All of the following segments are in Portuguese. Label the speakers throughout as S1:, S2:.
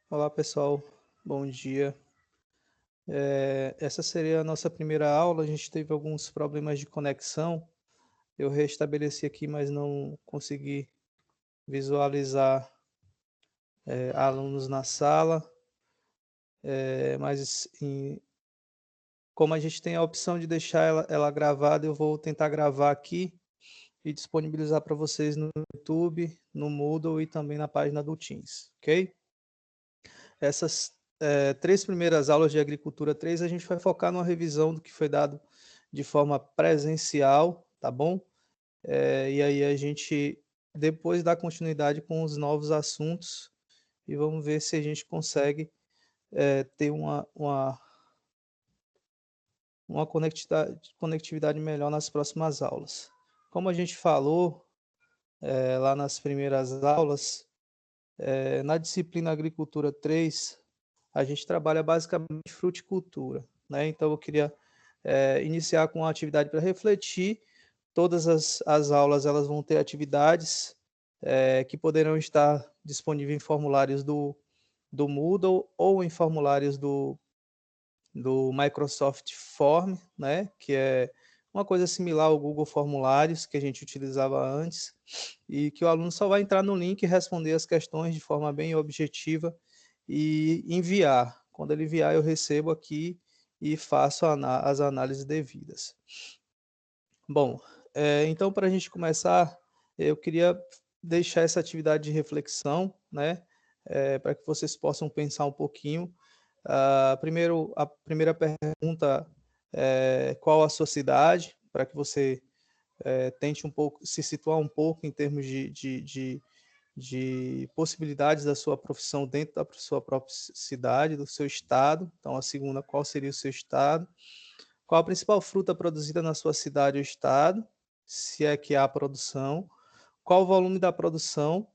S1: Olá, pessoal. Bom dia. Essa seria a nossa primeira aula. A gente teve alguns problemas de conexão. Eu restabeleci aqui, mas não consegui visualizar alunos na sala. Mas como a gente tem a opção de deixar ela gravada, eu vou tentar gravar aqui e disponibilizar para vocês no YouTube, no Moodle e também na página do Teams, ok? Essas três primeiras aulas de Agricultura 3, a gente vai focar numa revisão do que foi dado de forma presencial, tá bom? E aí a gente depois dá continuidade com os novos assuntos e vamos ver se a gente consegue ter uma conectividade melhor nas próximas aulas. Como a gente falou lá nas primeiras aulas, na disciplina Agricultura 3, a gente trabalha basicamente fruticultura, né? Então eu queria iniciar com uma atividade para refletir. Todas as aulas elas vão ter atividades que poderão estar disponíveis em formulários do Moodle ou em formulários do Microsoft Form, né? Que é uma coisa similar ao Google Formulários que a gente utilizava antes, e que o aluno só vai entrar no link e responder as questões de forma bem objetiva e enviar. Quando ele enviar, eu recebo aqui e faço as análises devidas. Bom, então para a gente começar, eu queria deixar essa atividade de reflexão, né, para que vocês possam pensar um pouquinho. Primeiro, a primeira pergunta é qual a sua cidade, para que você tente um pouco se situar um pouco em termos de possibilidades da sua profissão dentro da sua própria cidade, do seu estado. Então, a segunda, qual seria o seu estado? Qual a principal fruta produzida na sua cidade ou estado? Se é que há produção. Qual o volume da produção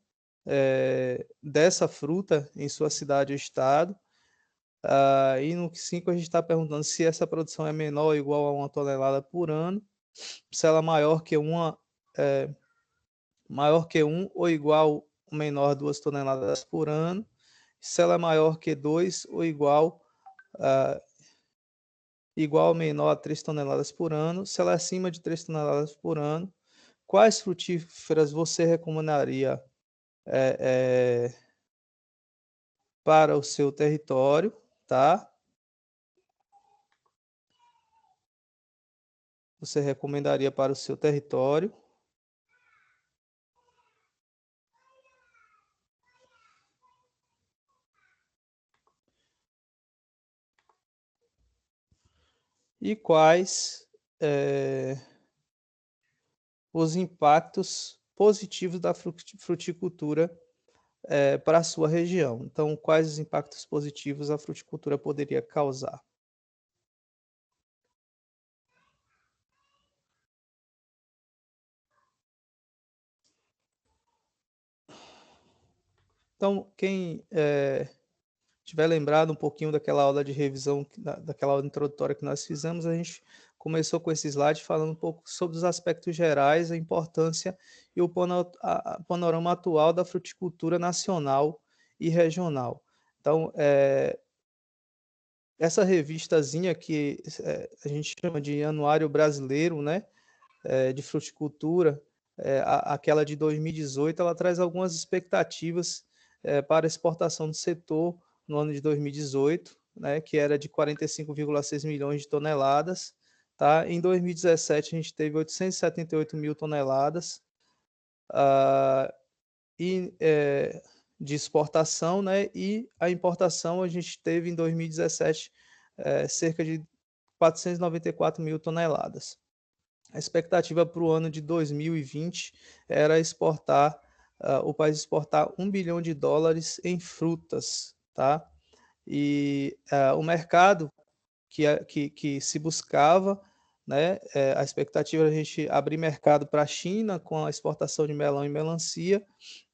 S1: dessa fruta em sua cidade ou estado? E no 5 a gente está perguntando se essa produção é menor ou igual a 1 tonelada por ano, se ela é maior que 1 ou igual ou menor a 2 toneladas por ano, se ela é maior que 2 ou igual ou menor a 3 toneladas por ano, se ela é acima de 3 toneladas por ano, quais frutíferas você recomendaria para o seu território, tá? Você recomendaria para o seu território. E quais os impactos positivos da fruticultura para a sua região. Então, quais os impactos positivos a fruticultura poderia causar? Então, quem tiver lembrado um pouquinho daquela aula de revisão, daquela aula introdutória que nós fizemos, a gente começou com esse slide falando um pouco sobre os aspectos gerais, a importância e o panorama atual da fruticultura nacional e regional. Então, essa revistazinha que a gente chama de Anuário Brasileiro, né, de Fruticultura, aquela de 2018, ela traz algumas expectativas para a exportação do setor no ano de 2018, né, que era de 45,6 milhões de toneladas. Tá? Em 2017, a gente teve 878 mil toneladas uh, e, de exportação, né, e a importação a gente teve em 2017 cerca de 494 mil toneladas. A expectativa para o ano de 2020 era o país exportar 1 bilhão de dólares em frutas, tá? E o mercado que se buscava, né? A expectativa era a gente abrir mercado para a China com a exportação de melão e melancia,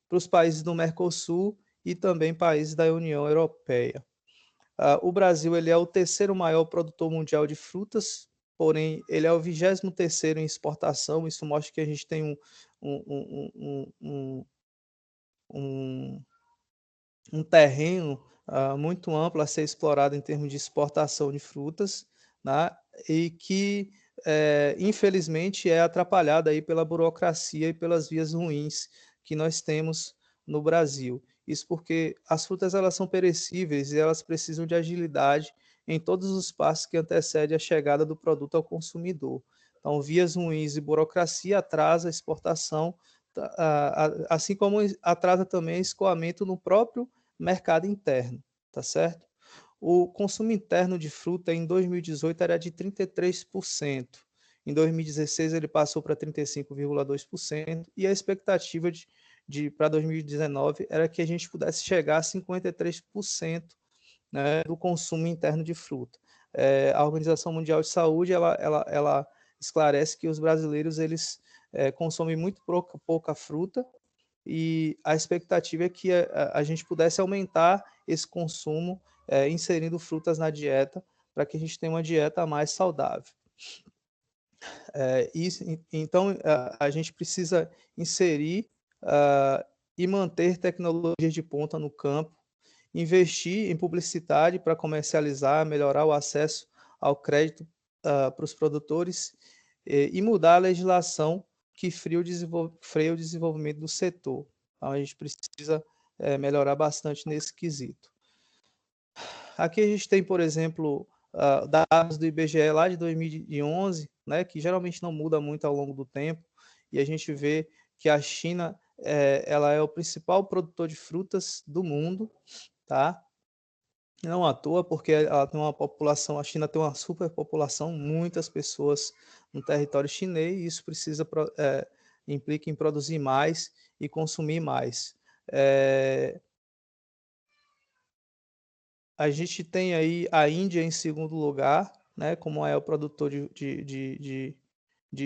S1: para os países do Mercosul e também países da União Europeia. O Brasil ele é o terceiro maior produtor mundial de frutas, porém ele é o 23º em exportação. Isso mostra que a gente tem um, um, um, um terreno muito ampla a ser explorada em termos de exportação de frutas, né? E que, infelizmente, é atrapalhada aí pela burocracia e pelas vias ruins que nós temos no Brasil. Isso porque as frutas elas são perecíveis e elas precisam de agilidade em todos os passos que antecedem a chegada do produto ao consumidor. Então, vias ruins e burocracia atrasa a exportação, assim como atrasa também o escoamento no próprio mercado interno, tá certo? O consumo interno de fruta em 2018 era de 33%. Em 2016 ele passou para 35,2% e a expectativa para 2019 era que a gente pudesse chegar a 53%, né, do consumo interno de fruta. A Organização Mundial de Saúde ela esclarece que os brasileiros eles consomem muito pouca fruta e a expectativa é que a gente pudesse aumentar esse consumo, inserindo frutas na dieta, para que a gente tenha uma dieta mais saudável. Então, a gente precisa inserir e manter tecnologias de ponta no campo, investir em publicidade para comercializar, melhorar o acesso ao crédito para os produtores e mudar a legislação que freia o desenvolvimento do setor. Então, a gente precisa melhorar bastante nesse quesito. Aqui a gente tem, por exemplo, dados do IBGE lá de 2011, né, que geralmente não muda muito ao longo do tempo, e a gente vê que a China ela é o principal produtor de frutas do mundo, tá? Não à toa, porque ela tem uma população, a China tem uma superpopulação, muitas pessoas no território chinês, e isso implica em produzir mais e consumir mais. A gente tem aí a Índia em segundo lugar, né, como é o produtor de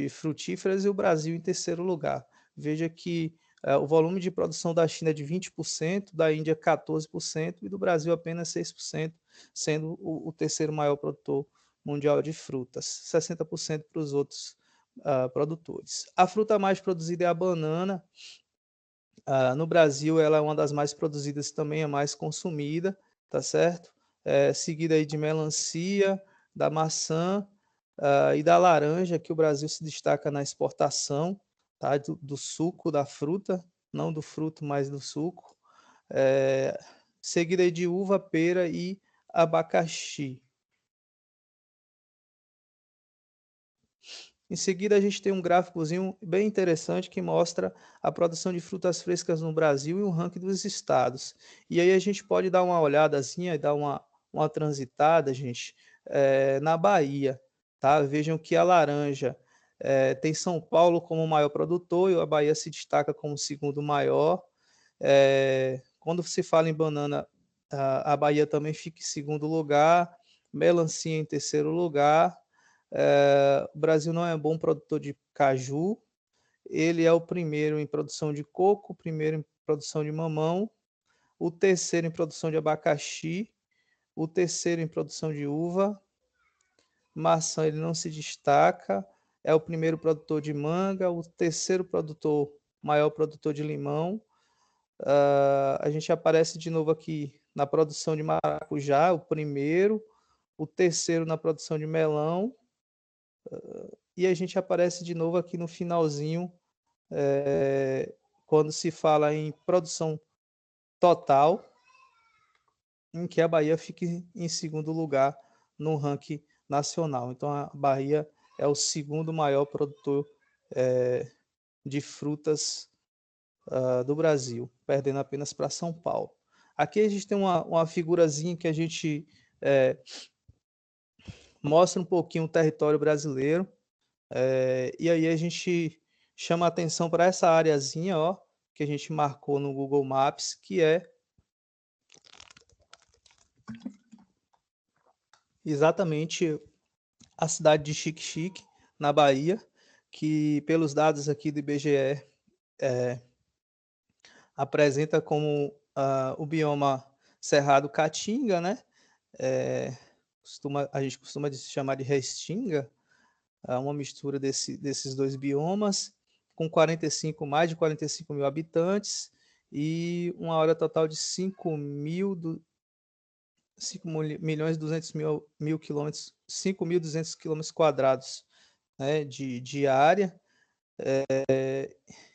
S1: frutíferas, e o Brasil em terceiro lugar. Veja que o volume de produção da China é de 20%, da Índia 14% e do Brasil apenas 6%, sendo o terceiro maior produtor mundial de frutas, 60% para os outros produtores. A fruta mais produzida é a banana. No Brasil, ela é uma das mais produzidas, também a mais consumida, tá certo? Seguida aí de melancia, da maçã e da laranja, que o Brasil se destaca na exportação, tá? Do suco da fruta, não do fruto, mas do suco. Seguida aí de uva, pera e abacaxi. Em seguida, a gente tem um gráficozinho bem interessante que mostra a produção de frutas frescas no Brasil e um ranking dos estados. E aí a gente pode dar uma olhadazinha e dar uma transitada, gente, na Bahia. Tá? Vejam que a laranja tem São Paulo como maior produtor e a Bahia se destaca como segundo maior. Quando se fala em banana, a Bahia também fica em segundo lugar, melancia em terceiro lugar. O Brasil não é um bom produtor de caju, ele é o primeiro em produção de coco, o primeiro em produção de mamão, o terceiro em produção de abacaxi, o terceiro em produção de uva, maçã ele não se destaca, é o primeiro produtor de manga, o terceiro maior produtor de limão. A gente aparece de novo aqui na produção de maracujá, o primeiro, o terceiro na produção de melão, e a gente aparece de novo aqui no finalzinho, quando se fala em produção total, em que a Bahia fica em segundo lugar no ranking nacional. Então a Bahia é o segundo maior produtor de frutas do Brasil, perdendo apenas para São Paulo. Aqui a gente tem uma figurazinha que a gente mostra um pouquinho o território brasileiro. E aí a gente chama a atenção para essa areazinha, ó, que a gente marcou no Google Maps, que é exatamente a cidade de Xique-Xique, na Bahia, que pelos dados aqui do IBGE apresenta como o bioma Cerrado Caatinga, né? A gente costuma chamar de Restinga, uma mistura desses dois biomas, com mais de 45 mil habitantes e uma área total de milhões e 200 mil quilômetros, 5.200 quilômetros quadrados, né, de área.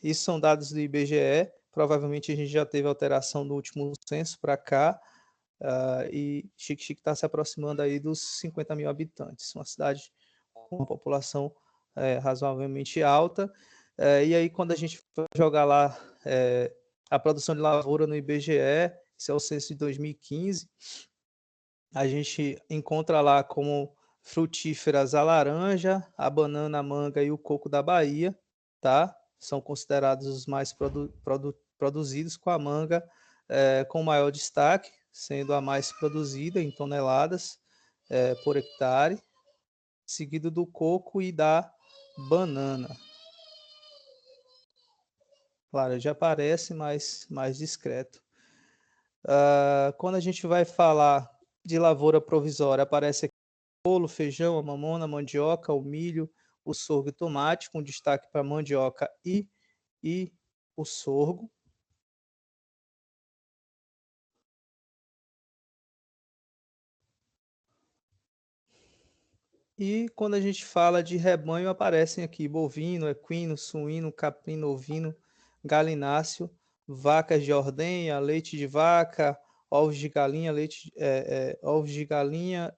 S1: Isso são dados do IBGE. Provavelmente a gente já teve alteração do último censo para cá. E Xique-Xique está se aproximando aí dos 50 mil habitantes. Uma cidade com uma população razoavelmente alta. E aí, quando a gente vai jogar lá a produção de lavoura no IBGE, esse é o censo de 2015, a gente encontra lá como frutíferas a laranja, a banana, a manga e o coco da Bahia, tá? São considerados os mais produzidos, com a manga com maior destaque, sendo a mais produzida em toneladas por hectare, seguido do coco e da banana. Claro, já parece mais discreto. Quando a gente vai falar de lavoura provisória, aparece aqui o bolo, feijão, a mamona, a mandioca, o milho, o sorgo e tomate, com destaque para a mandioca e o sorgo. E quando a gente fala de rebanho, aparecem aqui bovino, equino, suíno, caprino, ovino, galináceo, vacas de ordenha, leite de vaca, ovos de galinha, ovos de galinha,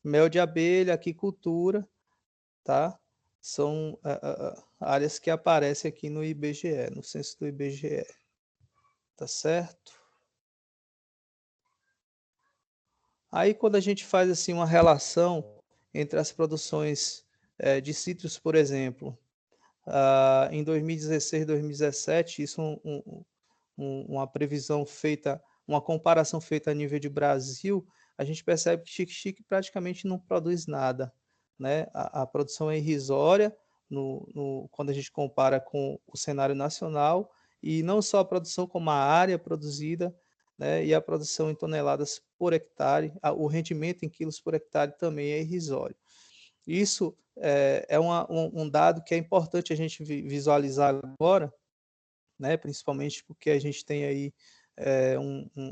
S1: mel de abelha, aquicultura, tá? São áreas que aparecem aqui no IBGE, no censo do IBGE, tá certo? Aí quando a gente faz assim uma relação entre as produções de citros, por exemplo, em 2016 e 2017, isso uma previsão feita, uma comparação feita a nível de Brasil, a gente percebe que Xique-Xique praticamente não produz nada, né? A produção é irrisória quando a gente compara com o cenário nacional, e não só a produção, como a área produzida, né? E a produção em toneladas por hectare, o rendimento em quilos por hectare também é irrisório. Isso é um dado que é importante a gente visualizar agora, né? Principalmente porque a gente tem aí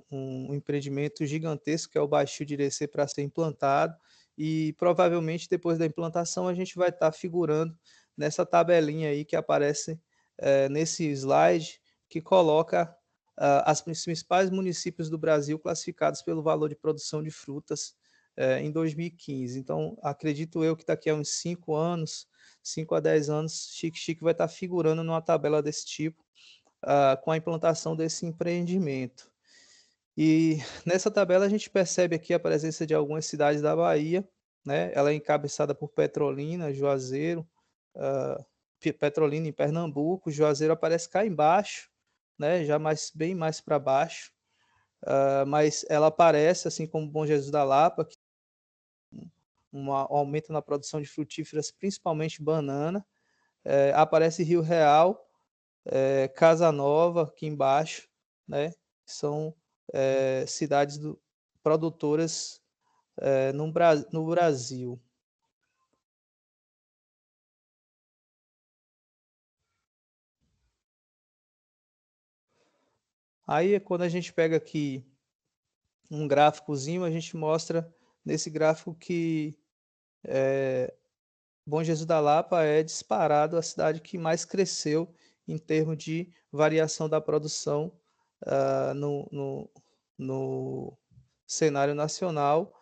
S1: um empreendimento gigantesco, que é o Baixio de Irecê, para ser implantado, e provavelmente depois da implantação a gente vai estar figurando nessa tabelinha aí que aparece nesse slide, que coloca os principais municípios do Brasil classificados pelo valor de produção de frutas em 2015. Então, acredito eu que daqui a uns 5 anos, 5 a 10 anos, Xique-Xique vai estar figurando numa tabela desse tipo, com a implantação desse empreendimento. E nessa tabela a gente percebe aqui a presença de algumas cidades da Bahia, né? Ela é encabeçada por Petrolina, Juazeiro, Petrolina em Pernambuco, Juazeiro aparece cá embaixo, né? Já bem mais para baixo, mas ela aparece, assim como Bom Jesus da Lapa, que um aumento na produção de frutíferas, principalmente banana. Aparece Rio Real, Casa Nova, aqui embaixo, né? São cidades produtoras no Brasil. Aí, quando a gente pega aqui um gráficozinho, a gente mostra nesse gráfico que Bom Jesus da Lapa é disparado a cidade que mais cresceu em termos de variação da produção no cenário nacional.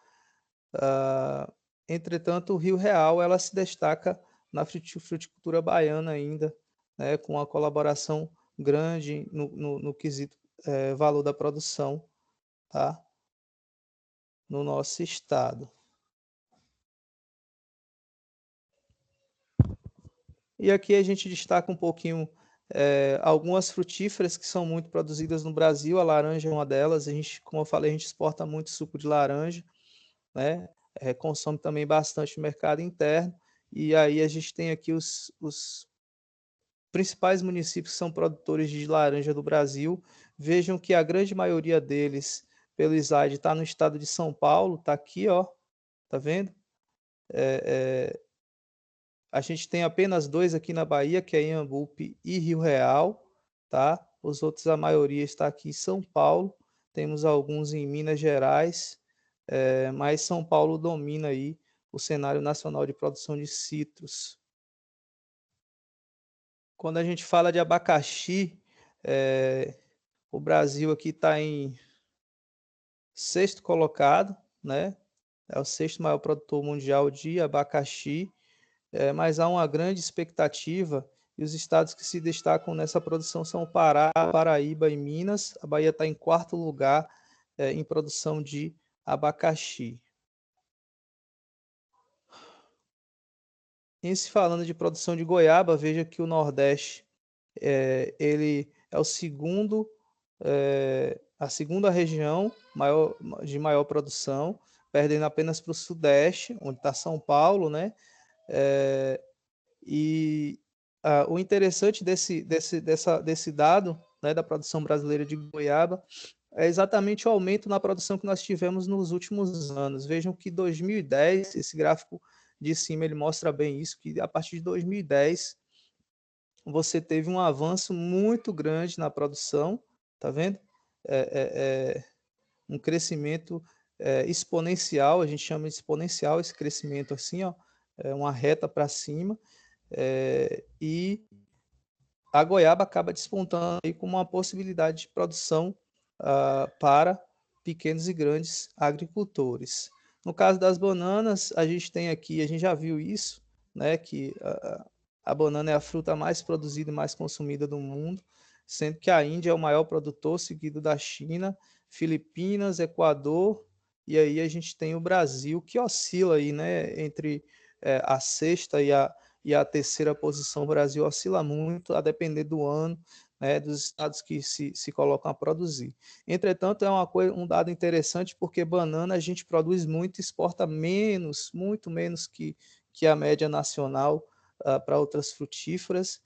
S1: Entretanto, o Rio Real ela se destaca na fruticultura baiana ainda, né, com uma colaboração grande no quesito valor da produção, tá, no nosso estado. E aqui a gente destaca um pouquinho algumas frutíferas que são muito produzidas no Brasil. A laranja é uma delas. A gente, como eu falei, a gente exporta muito suco de laranja, né? Consome também bastante no mercado interno. E aí a gente tem aqui os principais municípios que são produtores de laranja do Brasil. Vejam que a grande maioria deles, pelo slide, está no estado de São Paulo. Está aqui, ó. Tá vendo? A gente tem apenas dois aqui na Bahia, que é Inhambupe e Rio Real, tá? Os outros, a maioria está aqui em São Paulo, temos alguns em Minas Gerais, mas São Paulo domina aí o cenário nacional de produção de citros. Quando a gente fala de abacaxi, o Brasil aqui está em sexto colocado, né? É o sexto maior produtor mundial de abacaxi, mas há uma grande expectativa e os estados que se destacam nessa produção são Pará, Paraíba e Minas. A Bahia está em quarto lugar em produção de abacaxi. Em se falando de produção de goiaba, veja que o Nordeste ele é o segundo, a segunda região de maior produção, perdendo apenas para o Sudeste, onde está São Paulo, né? E o interessante desse dado, né, da produção brasileira de goiaba é exatamente o aumento na produção que nós tivemos nos últimos anos. Vejam que 2010, esse gráfico de cima ele mostra bem isso, que a partir de 2010 você teve um avanço muito grande na produção, tá vendo? Um crescimento exponencial, a gente chama de exponencial esse crescimento assim, ó, uma reta para cima, e a goiaba acaba despontando aí como uma possibilidade de produção para pequenos e grandes agricultores. No caso das bananas, a gente tem aqui, a gente já viu isso, né, que a banana é a fruta mais produzida e mais consumida do mundo, sendo que a Índia é o maior produtor, seguido da China, Filipinas, Equador, e aí a gente tem o Brasil, que oscila aí, né, entre a sexta e a terceira posição. O Brasil oscila muito, a depender do ano, né, dos estados que se colocam a produzir. Entretanto, um dado interessante, porque banana a gente produz muito, exporta menos, muito menos que a média nacional para outras frutíferas.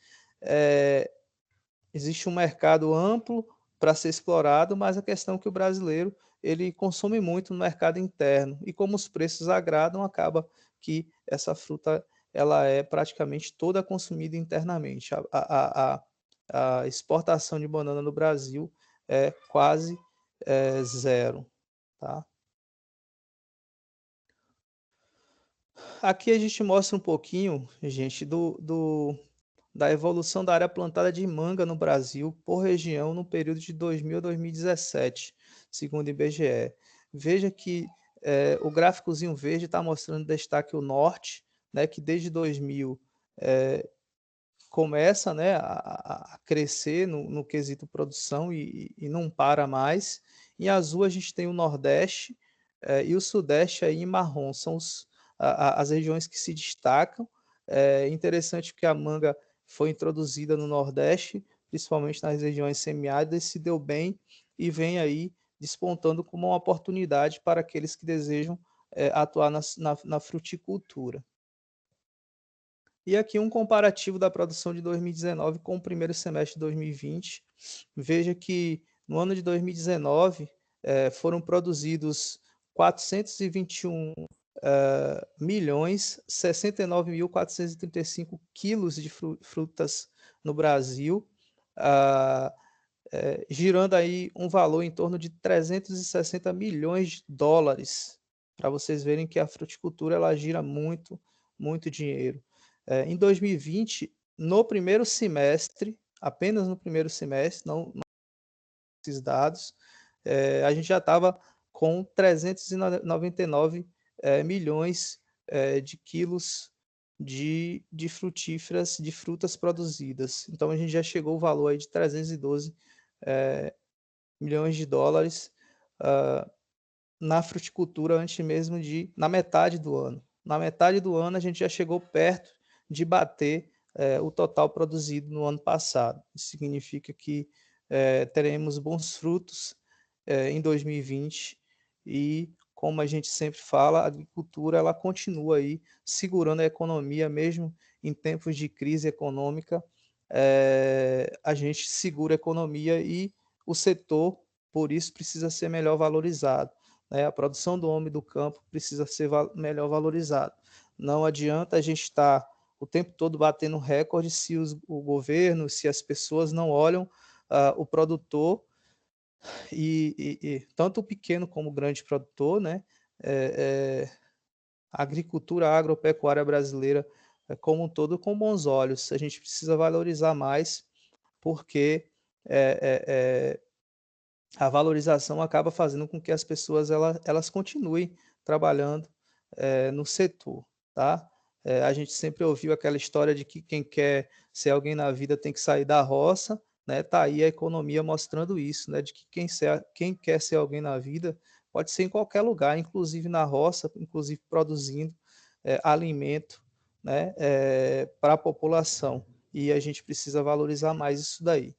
S1: Existe um mercado amplo para ser explorado, mas a questão é que o brasileiro ele consome muito no mercado interno, e como os preços agradam, acaba que essa fruta ela é praticamente toda consumida internamente. A exportação de banana no Brasil é quase zero. Tá? Aqui a gente mostra um pouquinho, gente, da evolução da área plantada de manga no Brasil por região no período de 2000 a 2017, segundo o IBGE. Veja que o gráficozinho verde está mostrando destaque o norte, né, que desde 2000 começa, né, a crescer no quesito produção e não para mais. Em azul a gente tem o nordeste e o sudeste aí em marrom, são as regiões que se destacam. É interessante que a manga foi introduzida no nordeste, principalmente nas regiões semiáridas, se deu bem e vem aí despontando como uma oportunidade para aqueles que desejam atuar na fruticultura. E aqui um comparativo da produção de 2019 com o primeiro semestre de 2020. Veja que no ano de 2019 foram produzidos 421 milhões 69.435 quilos de frutas no Brasil, girando aí um valor em torno de 360 milhões de dólares, para vocês verem que a fruticultura ela gira muito, muito dinheiro. Em 2020, no primeiro semestre, apenas no primeiro semestre, não esses dados, a gente já estava com 399 milhões de quilos de frutíferas, de frutas produzidas. Então a gente já chegou ao valor aí de 312 milhões de dólares na fruticultura antes mesmo na metade do ano. Na metade do ano a gente já chegou perto de bater o total produzido no ano passado. Isso significa que teremos bons frutos em 2020 e, como a gente sempre fala, a agricultura ela continua aí segurando a economia, mesmo em tempos de crise econômica, a gente segura a economia e o setor, por isso, precisa ser melhor valorizado. Né? A produção do homem do campo precisa ser melhor valorizada. Não adianta a gente estar o tempo todo batendo recorde se o governo, se as pessoas não olham o produtor E tanto o pequeno como o grande produtor, né, a agricultura agropecuária brasileira como um todo com bons olhos. A gente precisa valorizar mais, porque a valorização acaba fazendo com que as pessoas elas continuem trabalhando no setor, tá? A gente sempre ouviu aquela história de que quem quer ser alguém na vida tem que sair da roça, né? Tá aí a economia mostrando isso, né? De que quem quer ser alguém na vida pode ser em qualquer lugar, inclusive na roça, inclusive produzindo alimento, né? Para a população. E a gente precisa valorizar mais isso daí.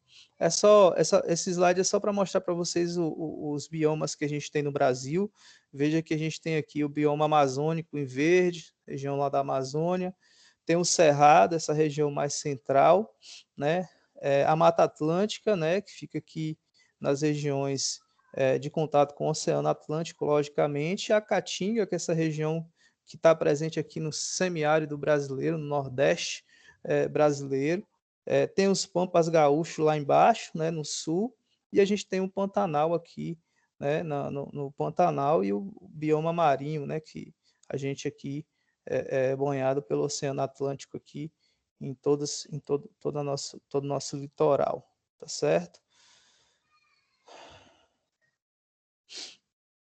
S1: Esse slide é só para mostrar para vocês os biomas que a gente tem no Brasil. Veja que a gente tem aqui o bioma amazônico em verde, região lá da Amazônia. Tem o Cerrado, essa região mais central, né? A Mata Atlântica, né? Que fica aqui nas regiões de contato com o Oceano Atlântico, logicamente. A Caatinga, que é essa região que está presente aqui no semiárido brasileiro, no Nordeste brasileiro. Tem os Pampas Gaúchos lá embaixo, né, no sul, e a gente tem o Pantanal aqui, né, no Pantanal, e o bioma marinho, né, que a gente aqui é banhado pelo Oceano Atlântico aqui, todo o nosso litoral, tá certo?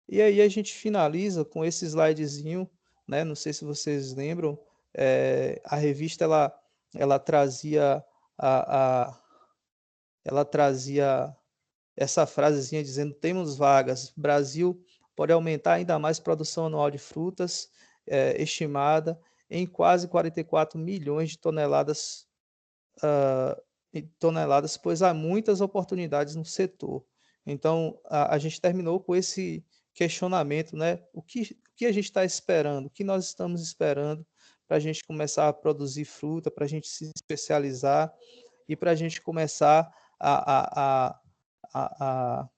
S1: E aí a gente finaliza com esse slidezinho, né? Não sei se vocês lembram, a revista ela trazia a, ela trazia essa frasezinha dizendo: temos vagas, Brasil pode aumentar ainda mais a produção anual de frutas, estimada em quase 44 milhões de toneladas, pois há muitas oportunidades no setor. Então, a gente terminou com esse questionamento, né? O que a gente está esperando? O que nós estamos esperando para a gente começar a produzir fruta, para a gente se especializar e para a gente começar a, a,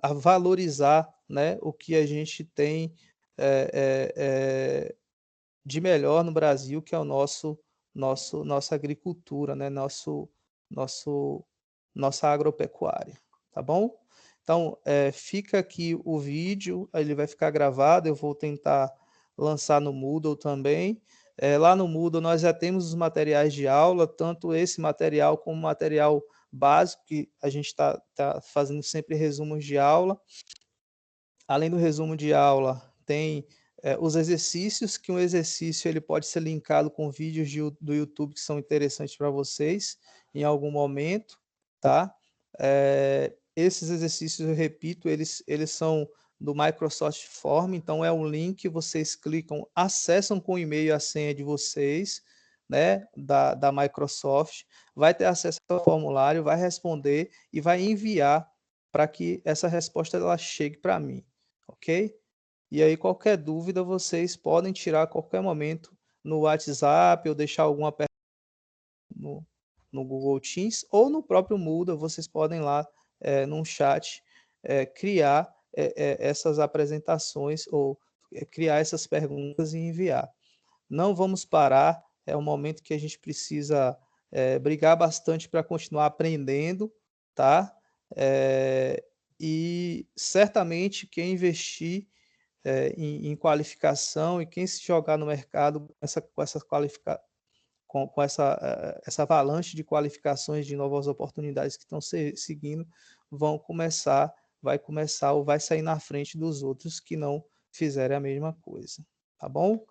S1: a valorizar, né, o que a gente tem é, de melhor no Brasil, que é o nossa agricultura, né, nosso, nossa agropecuária, tá bom? Então, fica aqui o vídeo, ele vai ficar gravado, eu vou tentar lançar no Moodle também. Lá no Moodle nós já temos os materiais de aula, tanto esse material como o material básico, que a gente tá fazendo sempre resumos de aula. Além do resumo de aula, tem os exercícios, que um exercício ele pode ser linkado com vídeos do YouTube que são interessantes para vocês em algum momento, tá? Esses exercícios, eu repito, eles são do Microsoft Form, então é um link, vocês clicam, acessam com o e-mail a senha de vocês, né, da Microsoft, vai ter acesso ao formulário, vai responder e vai enviar para que essa resposta ela chegue para mim, ok? E aí, qualquer dúvida, vocês podem tirar a qualquer momento no WhatsApp ou deixar alguma pergunta no Google Teams ou no próprio Moodle, vocês podem lá, num chat, criar essas apresentações ou criar essas perguntas e enviar. Não vamos parar, é um momento que a gente precisa brigar bastante para continuar aprendendo, tá? E certamente quem investir em qualificação e quem se jogar no mercado com essa avalanche de qualificações de novas oportunidades que estão seguindo, vai começar ou vai sair na frente dos outros que não fizerem a mesma coisa. Tá bom?